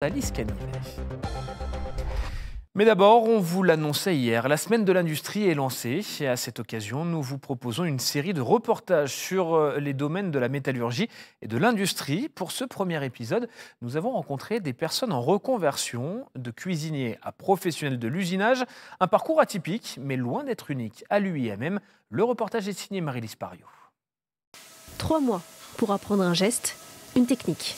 Alice Canivet. Mais d'abord, on vous l'annonçait hier, la semaine de l'industrie est lancée et à cette occasion, nous vous proposons une série de reportages sur les domaines de la métallurgie et de l'industrie. Pour ce premier épisode, nous avons rencontré des personnes en reconversion, de cuisiniers à professionnels de l'usinage, un parcours atypique mais loin d'être unique à l'UIMM. Le reportage est signé Marie-Lise Pariot. 3 mois pour apprendre un geste, une technique.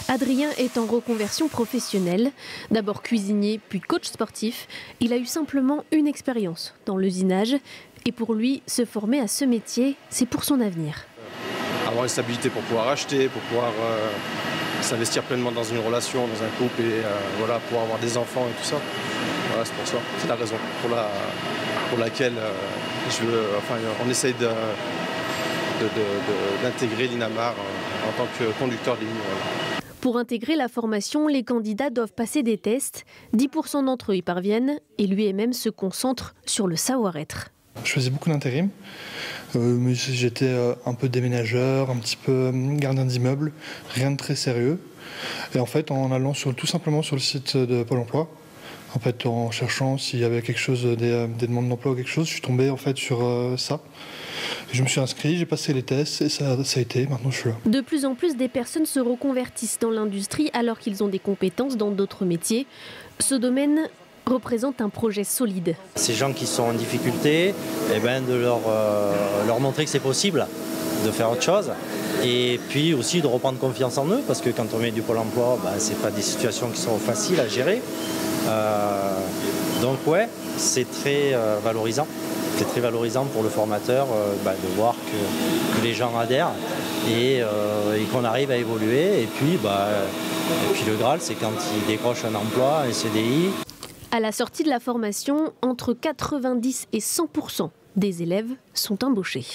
Adrien est en reconversion professionnelle. D'abord cuisinier, puis coach sportif. Il a eu simplement une expérience dans l'usinage. Et pour lui, se former à ce métier, c'est pour son avenir. Avoir une stabilité pour pouvoir acheter, pour pouvoir s'investir pleinement dans une relation, dans un couple et voilà, pouvoir avoir des enfants et tout ça. Voilà, c'est pour ça. C'est la raison pour laquelle on essaye d'intégrer l'Inamar en tant que conducteur de ligne. Voilà. Pour intégrer la formation, les candidats doivent passer des tests. 10% d'entre eux y parviennent et l'UIMM se concentre sur le savoir-être. Je faisais beaucoup d'intérim. J'étais un peu déménageur, un petit peu gardien d'immeuble, rien de très sérieux. Et en fait, en allant tout simplement sur le site de Pôle emploi, en fait, en cherchant s'il y avait quelque chose, des demandes d'emploi ou quelque chose, je suis tombé en fait sur ça. Je me suis inscrit, j'ai passé les tests et ça a été, maintenant je suis là. De plus en plus, des personnes se reconvertissent dans l'industrie alors qu'ils ont des compétences dans d'autres métiers. Ce domaine représente un projet solide. Ces gens qui sont en difficulté, de leur montrer que c'est possible de faire autre chose. Et puis aussi de reprendre confiance en eux, parce que quand on met du Pôle emploi, ce n'est pas des situations qui sont faciles à gérer. Donc ouais, c'est très valorisant. C'est très valorisant pour le formateur de voir que les gens adhèrent et qu'on arrive à évoluer. Et puis le Graal, c'est quand ils décrochent un emploi, un CDI. À la sortie de la formation, entre 90 et 100% des élèves sont embauchés.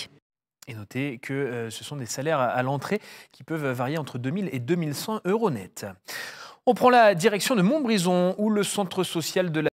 Et notez que ce sont des salaires à l'entrée qui peuvent varier entre 2000 et 2100 € net. On prend la direction de Montbrison où le centre social de la